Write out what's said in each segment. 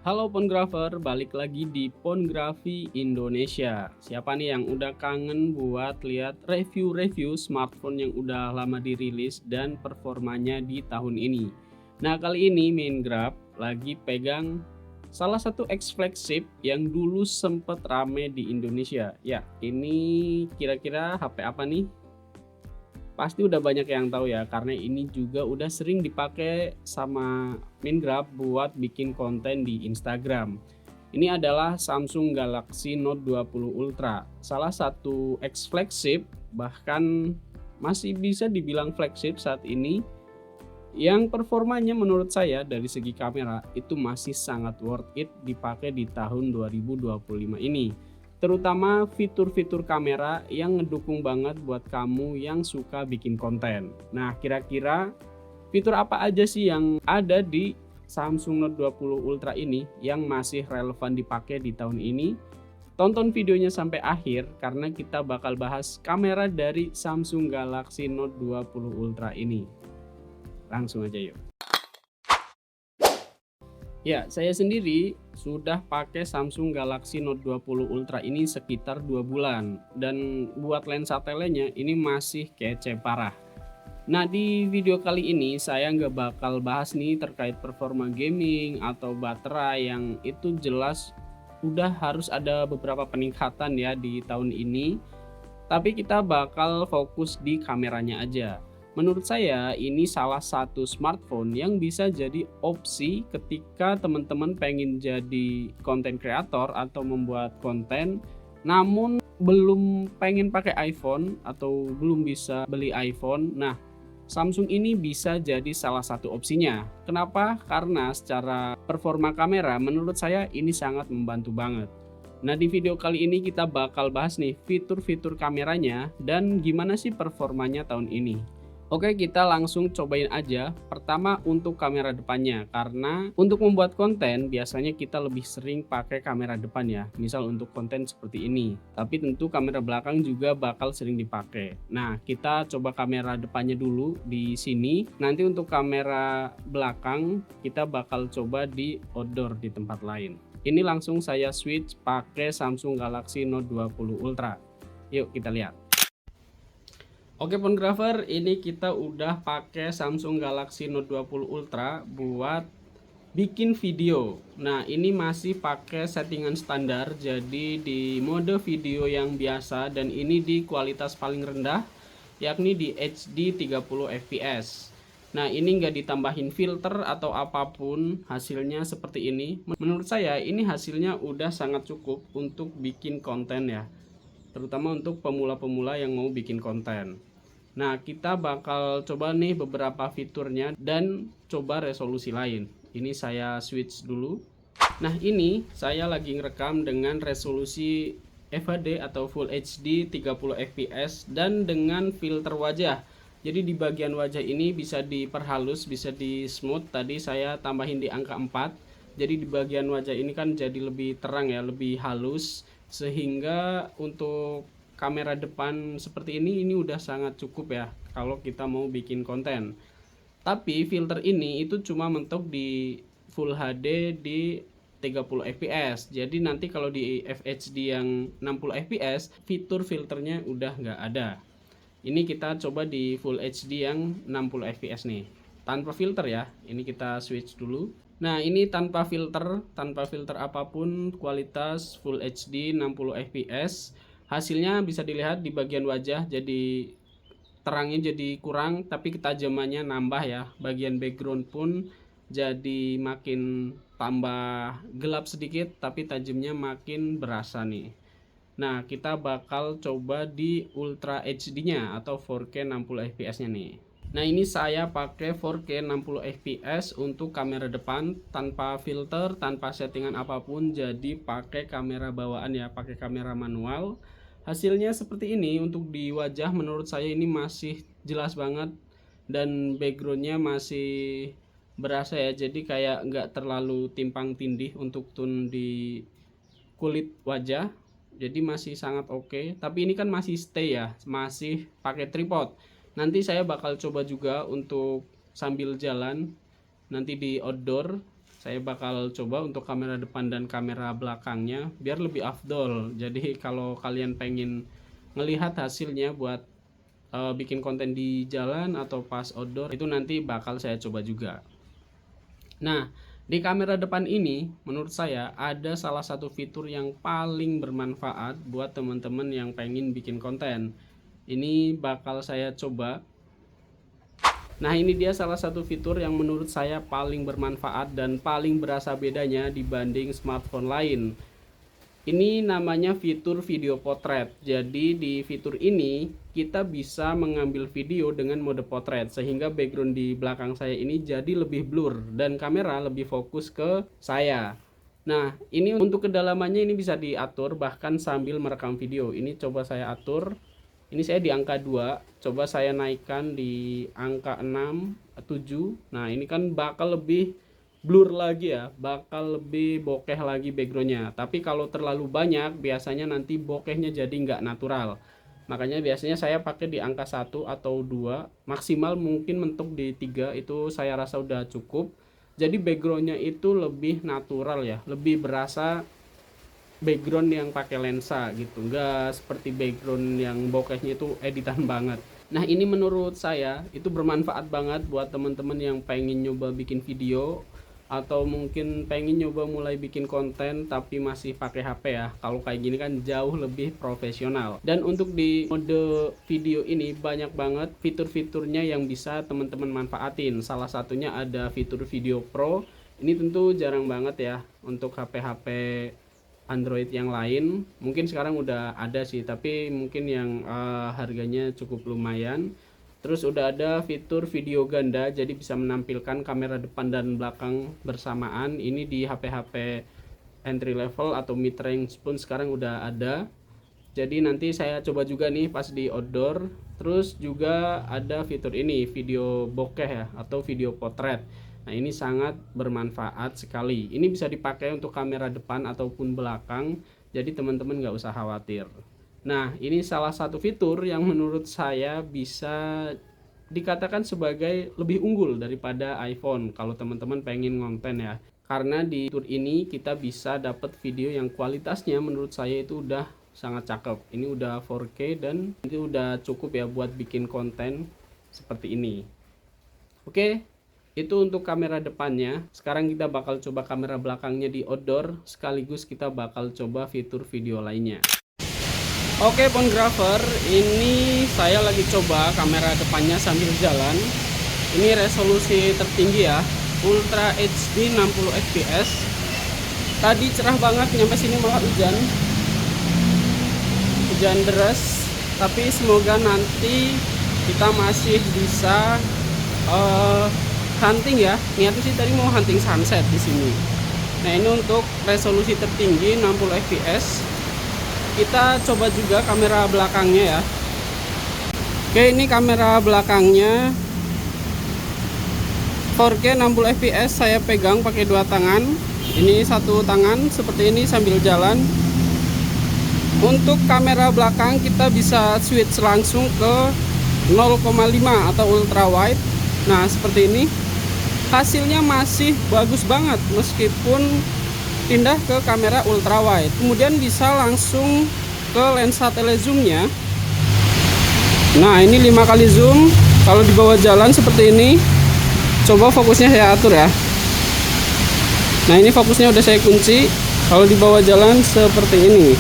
Halo Pongrafer, balik lagi di Pongrafi Indonesia. Siapa nih yang udah kangen buat lihat review-review smartphone yang udah lama dirilis dan performanya di tahun ini? Nah, kali ini Mingrab lagi pegang salah satu X flagship yang dulu sempet rame di Indonesia. Ya, ini kira-kira HP apa nih? Pasti udah banyak yang tahu ya, karena ini juga udah sering dipakai sama Mingrab buat bikin konten di Instagram. Ini adalah Samsung Galaxy Note 20 Ultra, salah satu X flagship, bahkan masih bisa dibilang flagship saat ini, yang performanya menurut saya dari segi kamera itu masih sangat worth it dipakai di tahun 2025 ini. Terutama fitur-fitur kamera yang ngedukung banget buat kamu yang suka bikin konten. Nah, kira-kira fitur apa aja sih yang ada di Samsung Note 20 Ultra ini yang masih relevan dipakai di tahun ini? Tonton videonya sampai akhir karena kita bakal bahas kamera dari Samsung Galaxy Note 20 Ultra ini. Langsung aja yuk. Ya, saya sendiri sudah pakai Samsung Galaxy Note 20 Ultra ini sekitar 2 bulan. Dan buat lensa telenya ini masih kece parah. Nah, di video kali ini saya nggak bakal bahas nih terkait performa gaming atau baterai yang itu jelas udah harus ada beberapa peningkatan ya di tahun ini. Tapi kita bakal fokus di kameranya aja. Menurut saya ini salah satu smartphone yang bisa jadi opsi ketika teman-teman pengen jadi content creator atau membuat konten namun belum pengen pakai iPhone atau belum bisa beli iPhone. Nah, Samsung ini bisa jadi salah satu opsinya. Kenapa? Karena secara performa kamera menurut saya ini sangat membantu banget. Nah, di video kali ini kita bakal bahas nih fitur-fitur kameranya dan gimana sih performanya tahun ini. Oke, kita langsung cobain aja. Pertama untuk kamera depannya, karena untuk membuat konten biasanya kita lebih sering pakai kamera depan ya, misal untuk konten seperti ini. Tapi tentu kamera belakang juga bakal sering dipakai. Nah, kita coba kamera depannya dulu di sini. Nanti untuk kamera belakang kita bakal coba di outdoor di tempat lain. Ini langsung saya switch pakai Samsung Galaxy Note 20 Ultra. Yuk kita lihat. Oke Pongrafer, ini kita udah pakai Samsung Galaxy Note 20 Ultra buat bikin video. Nah, ini masih pakai settingan standar, jadi di mode video yang biasa dan ini di kualitas paling rendah, yakni di HD 30 fps. Nah, ini nggak ditambahin filter atau apapun, hasilnya seperti ini. Menurut saya ini hasilnya udah sangat cukup untuk bikin konten ya, terutama untuk pemula-pemula yang mau bikin konten. Nah, kita bakal coba nih beberapa fiturnya dan coba resolusi lain. Ini saya switch dulu. Nah, ini saya lagi ngerekam dengan resolusi FHD atau Full HD 30 fps dan dengan filter wajah. Jadi di bagian wajah ini bisa diperhalus, bisa di smooth. Tadi saya tambahin di angka 4. Jadi di bagian wajah ini kan jadi lebih terang ya, lebih halus, sehingga untuk kamera depan seperti ini udah sangat cukup ya kalau kita mau bikin konten. Tapi filter ini itu cuma mentok di Full HD di 30 fps. Jadi nanti kalau di FHD yang 60 fps fitur filternya udah nggak ada. Ini kita coba di Full HD yang 60 fps nih, tanpa filter ya. Ini kita switch dulu. Nah, ini tanpa filter apapun, kualitas Full HD 60 fps. Hasilnya bisa dilihat di bagian wajah, jadi terangnya jadi kurang tapi ketajamannya nambah ya. Bagian background pun jadi makin tambah gelap sedikit tapi tajamnya makin berasa nih. Nah, kita bakal coba di Ultra HD nya atau 4K 60 fps nya nih. Nah, ini saya pakai 4K 60 fps untuk kamera depan tanpa filter, tanpa settingan apapun, jadi pakai kamera bawaan ya, pakai kamera manual. Hasilnya seperti ini. Untuk di wajah menurut saya ini masih jelas banget dan backgroundnya masih berasa ya, jadi kayak nggak terlalu timpang tindih untuk tone di kulit wajah, jadi masih sangat oke. Tapi ini kan masih stay ya, masih pakai tripod. Nanti saya bakal coba juga untuk sambil jalan nanti di outdoor Saya bakal coba untuk kamera depan dan kamera belakangnya biar lebih afdol. Jadi kalau kalian pengen ngelihat hasilnya buat bikin konten di jalan atau pas outdoor, itu nanti bakal saya coba juga. Nah, di kamera depan ini menurut saya ada salah satu fitur yang paling bermanfaat buat teman-teman yang pengen bikin konten. Ini bakal saya coba. Nah, ini dia salah satu fitur yang menurut saya paling bermanfaat dan paling berasa bedanya dibanding smartphone lain. Ini namanya fitur video potret. Jadi di fitur ini kita bisa mengambil video dengan mode potret sehingga background di belakang saya ini jadi lebih blur dan kamera lebih fokus ke saya. Nah, ini untuk kedalamannya ini bisa diatur bahkan sambil merekam video. Ini coba saya atur. Ini saya di angka 2, coba saya naikkan di angka 6, 7. Nah, ini kan bakal lebih blur lagi ya, bakal lebih bokeh lagi backgroundnya. Tapi kalau terlalu banyak biasanya nanti bokehnya jadi nggak natural. Makanya biasanya saya pakai di angka 1 atau 2, maksimal mungkin mentok di 3, itu saya rasa udah cukup. Jadi backgroundnya itu lebih natural ya, lebih berasa background yang pakai lensa gitu, enggak seperti background yang bokehnya itu editan banget. Nah, ini menurut saya itu bermanfaat banget buat teman-teman yang pengen nyoba bikin video atau mungkin pengen nyoba mulai bikin konten tapi masih pakai HP ya. Kalau kayak gini kan jauh lebih profesional. Dan untuk di mode video ini banyak banget fitur-fiturnya yang bisa teman-teman manfaatin. Salah satunya ada fitur Video Pro. Ini tentu jarang banget ya untuk HP-HP Android yang lain. Mungkin sekarang udah ada sih, tapi mungkin yang harganya cukup lumayan. Terus udah ada fitur video ganda, jadi bisa menampilkan kamera depan dan belakang bersamaan. Ini di HP-HP entry level atau mid range pun sekarang udah ada. Jadi nanti saya coba juga nih pas di outdoor. Terus juga ada fitur ini, video bokeh ya atau video potret. Nah, ini sangat bermanfaat sekali. Ini bisa dipakai untuk kamera depan ataupun belakang, jadi teman-teman nggak usah khawatir. Nah, ini salah satu fitur yang menurut saya bisa dikatakan sebagai lebih unggul daripada iPhone kalau teman-teman pengen ngonten ya. Karena di fitur ini kita bisa dapat video yang kualitasnya menurut saya itu udah sangat cakep. Ini udah 4K dan itu udah cukup ya buat bikin konten seperti ini. Oke. Itu untuk kamera depannya. Sekarang kita bakal coba kamera belakangnya di outdoor, sekaligus kita bakal coba fitur video lainnya. Oke Phonegrapher, ini saya lagi coba kamera depannya sambil jalan. Ini resolusi tertinggi ya, Ultra HD 60 fps. Tadi cerah banget, nyampe sini malah hujan deras. Tapi semoga nanti kita masih bisa hunting ya. Niatnya sih tadi mau hunting sunset di sini. Nah, ini untuk resolusi tertinggi 60 fps. Kita coba juga kamera belakangnya ya. Oke, ini kamera belakangnya 4K 60 fps. Saya pegang pakai dua tangan. Ini satu tangan seperti ini sambil jalan. Untuk kamera belakang kita bisa switch langsung ke 0,5 atau ultra wide. Nah, seperti ini. Hasilnya masih bagus banget meskipun pindah ke kamera ultra wide. Kemudian bisa langsung ke lensa telezoomnya. Nah, ini 5 kali zoom. Kalau di bawah jalan seperti ini. Coba fokusnya saya atur ya. Nah, ini fokusnya udah saya kunci. Kalau di bawah jalan seperti ini.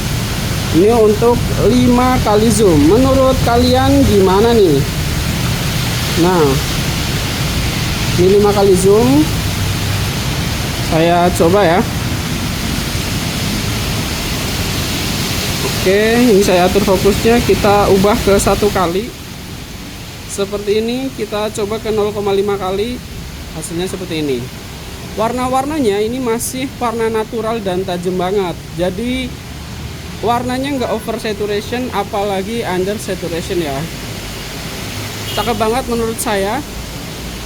Ini untuk 5 kali zoom. Menurut kalian gimana nih? Nah, ini 5 kali zoom. Saya coba ya. Oke, ini saya atur fokusnya. Kita ubah ke 1 kali. Seperti ini. Kita coba ke 0,5 kali. Hasilnya seperti ini. Warna-warnanya ini masih warna natural dan tajam banget. Jadi warnanya nggak over saturation, apalagi under saturation ya. Cakep banget menurut saya.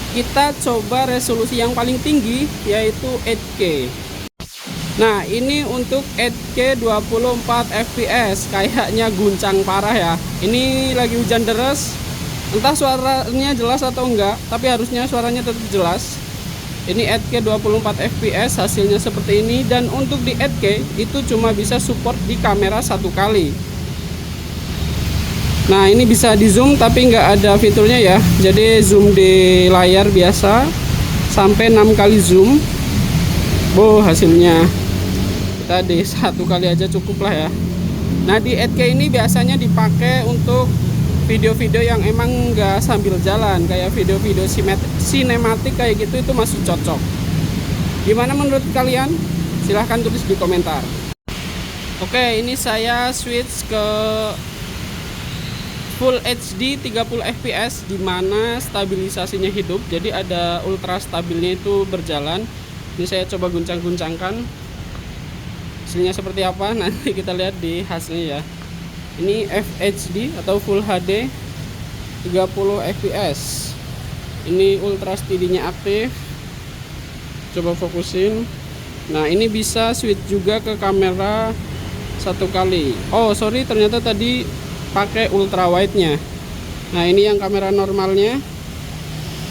Kita coba resolusi yang paling tinggi yaitu 8K. Nah, ini untuk 8K 24 fps. Kayaknya guncang parah ya. Ini lagi hujan deras. Entah suaranya jelas atau enggak, tapi harusnya suaranya tetap jelas. Ini 8K 24 fps hasilnya seperti ini, dan untuk di 8K itu cuma bisa support di kamera satu kali. Nah ini bisa di zoom tapi nggak ada fiturnya ya, jadi zoom di layar biasa sampai 6 kali zoom. Hasilnya kita di satu kali aja cukup lah ya. Nah di 8K ini biasanya dipakai untuk video-video yang emang nggak sambil jalan, kayak video-video sinematik kayak gitu, itu masih cocok. Gimana menurut kalian? Silahkan tulis di komentar. Oke, ini saya switch ke Full HD 30 fps dimana stabilisasinya hidup, jadi ada ultra stabilnya itu berjalan. Ini saya coba guncang-guncangkan, hasilnya seperti apa nanti kita lihat di hasilnya ya. Ini FHD atau Full HD 30 fps. Ini ultra steady-nya aktif. Coba fokusin. Nah ini bisa switch juga ke kamera satu kali. Sorry, ternyata tadi pakai ultra wide nya. Nah ini yang kamera normalnya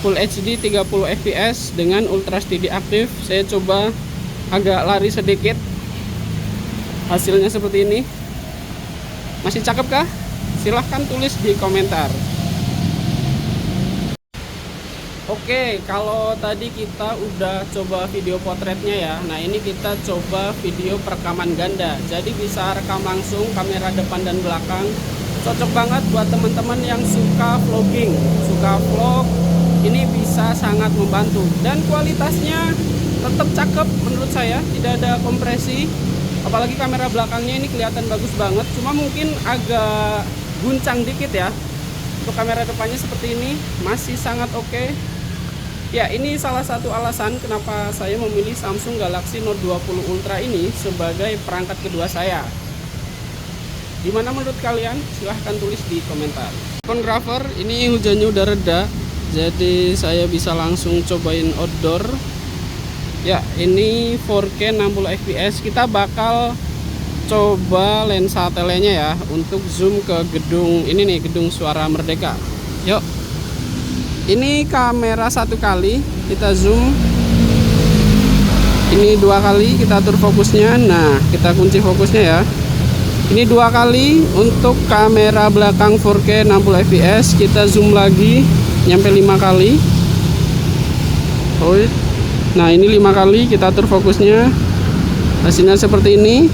Full HD 30 fps dengan ultra steady aktif. Saya coba agak lari sedikit, hasilnya seperti ini. Masih cakep kah? Silahkan tulis di komentar. Oke, kalau tadi kita udah coba video potretnya ya. Nah ini kita coba video perekaman ganda, jadi bisa rekam langsung kamera depan dan belakang. Cocok banget buat teman-teman yang suka vlogging, suka vlog. Ini bisa sangat membantu, dan kualitasnya tetap cakep menurut saya, tidak ada kompresi. Apalagi kamera belakangnya ini kelihatan bagus banget, cuma mungkin agak guncang dikit ya. Untuk kamera depannya seperti ini masih sangat oke. Ya, ini salah satu alasan kenapa saya memilih Samsung Galaxy Note 20 Ultra ini sebagai perangkat kedua saya. Gimana menurut kalian? Silahkan tulis di komentar. Fotografer, ini hujannya udah reda, jadi saya bisa langsung cobain outdoor. Ya, ini 4K 60 fps. Kita bakal coba lensa telenya ya untuk zoom ke gedung ini nih, Gedung Suara Merdeka. Yuk. Ini kamera satu kali, kita zoom. Ini 2 kali, kita atur fokusnya. Nah, kita kunci fokusnya ya. Ini 2 kali untuk kamera belakang 4K 60 fps. Kita zoom lagi nyampe 5 kali. Nah ini 5 kali, kita atur fokusnya. Hasilnya seperti ini.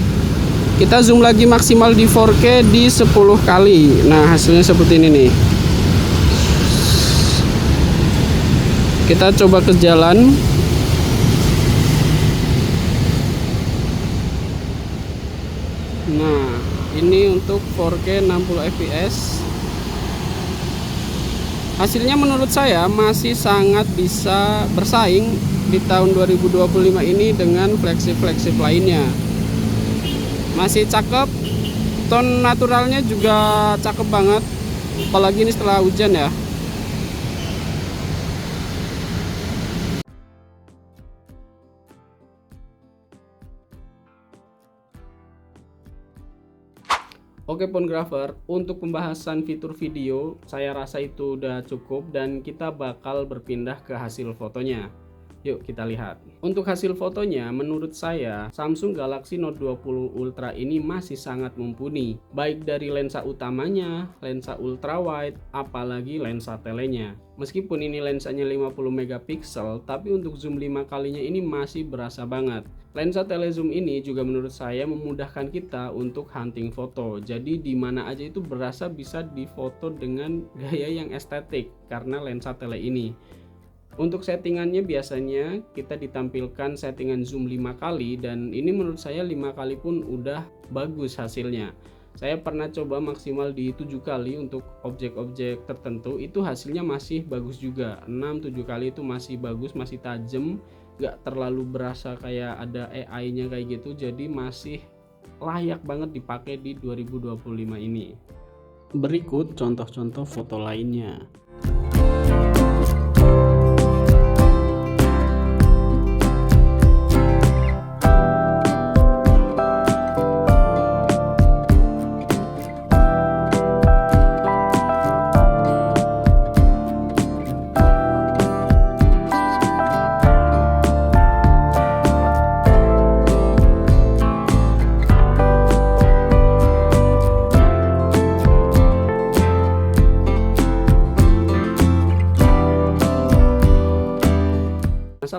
Kita zoom lagi maksimal di 4K di 10 kali. Nah hasilnya seperti ini nih. Kita coba ke jalan. Nah ini untuk 4K 60 fps. Hasilnya menurut saya masih sangat bisa bersaing di tahun 2025 ini dengan flagship lainnya. Masih cakep, tone naturalnya juga cakep banget, apalagi ini setelah hujan ya. Oke fotografer, untuk pembahasan fitur video saya rasa itu udah cukup, dan kita bakal berpindah ke hasil fotonya. Yuk kita lihat. Untuk hasil fotonya, menurut saya Samsung Galaxy Note 20 Ultra ini masih sangat mumpuni, baik dari lensa utamanya, lensa ultra wide, apalagi lensa telenya. Meskipun ini lensanya 50 megapiksel, tapi untuk zoom 5 kalinya ini masih berasa banget. Lensa telezoom ini juga menurut saya memudahkan kita untuk hunting foto. Jadi di mana aja itu berasa bisa difoto dengan gaya yang estetik karena lensa tele ini. Untuk settingannya biasanya kita ditampilkan settingan zoom 5 kali, dan ini menurut saya 5 kali pun udah bagus hasilnya. Saya pernah coba maksimal di 7 kali untuk objek-objek tertentu, itu hasilnya masih bagus juga. 6-7 kali itu masih bagus, masih tajam, gak terlalu berasa kayak ada AI-nya kayak gitu, jadi masih layak banget dipakai di 2025 ini. Berikut contoh-contoh foto lainnya.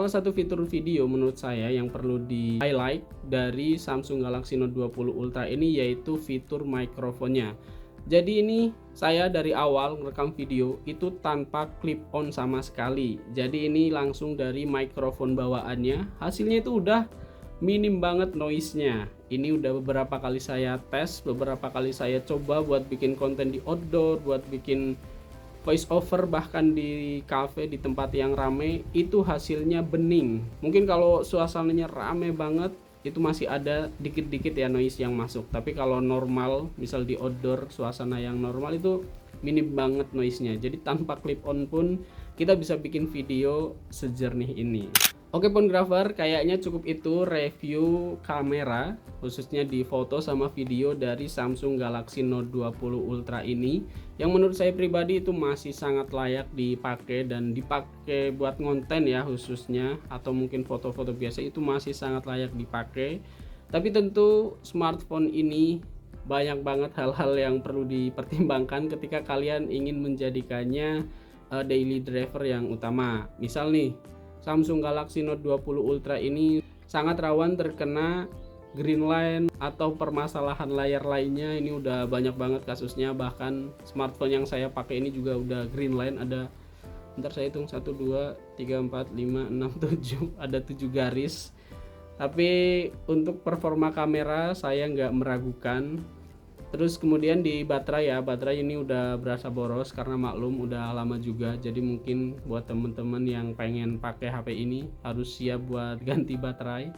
salah satu fitur video menurut saya yang perlu di highlight dari Samsung Galaxy Note 20 Ultra ini yaitu fitur mikrofonnya. Jadi ini saya dari awal merekam video itu tanpa clip on sama sekali. Jadi ini langsung dari mikrofon bawaannya. Hasilnya itu udah minim banget noise-nya. Ini udah beberapa kali saya tes, beberapa kali saya coba buat bikin konten di outdoor, buat bikin voice over bahkan di cafe, di tempat yang rame, itu hasilnya bening. Mungkin kalau suasananya rame banget itu masih ada dikit-dikit ya noise yang masuk, tapi kalau normal misal di outdoor suasana yang normal itu minim banget noise-nya. Jadi tanpa clip on pun kita bisa bikin video sejernih ini. Oke Phonegrapher, kayaknya cukup itu review kamera khususnya di foto sama video dari Samsung Galaxy Note 20 Ultra ini, yang menurut saya pribadi itu masih sangat layak dipakai dan dipakai buat konten ya khususnya, atau mungkin foto-foto biasa itu masih sangat layak dipakai. Tapi tentu smartphone ini banyak banget hal-hal yang perlu dipertimbangkan ketika kalian ingin menjadikannya daily driver yang utama. Misal nih, Samsung Galaxy Note 20 Ultra ini sangat rawan terkena green line atau permasalahan layar lainnya. Ini udah banyak banget kasusnya, bahkan smartphone yang saya pakai ini juga udah green line. Ada, bentar saya hitung, 1, 2, 3, 4, 5, 6, 7, ada 7 garis. Tapi untuk performa kamera saya nggak meragukan. Terus kemudian di baterai ya, baterai ini udah berasa boros karena maklum udah lama juga. Jadi mungkin buat temen-temen yang pengen pakai HP ini harus siap buat ganti baterai.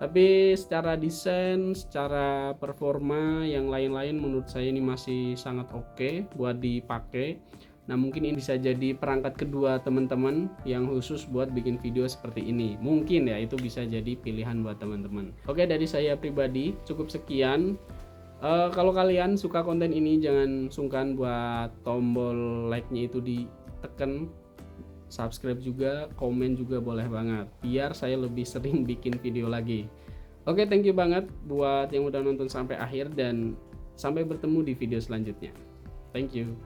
Tapi secara desain, secara performa yang lain-lain menurut saya ini masih sangat oke buat dipakai. Nah mungkin ini bisa jadi perangkat kedua teman-teman yang khusus buat bikin video seperti ini. Mungkin ya itu bisa jadi pilihan buat teman-teman. Oke, dari saya pribadi cukup sekian. Kalau kalian suka konten ini jangan sungkan buat tombol like-nya itu ditekan, subscribe juga, komen juga boleh banget biar saya lebih sering bikin video lagi. Oke, thank you banget buat yang udah nonton sampai akhir dan sampai bertemu di video selanjutnya. Thank you.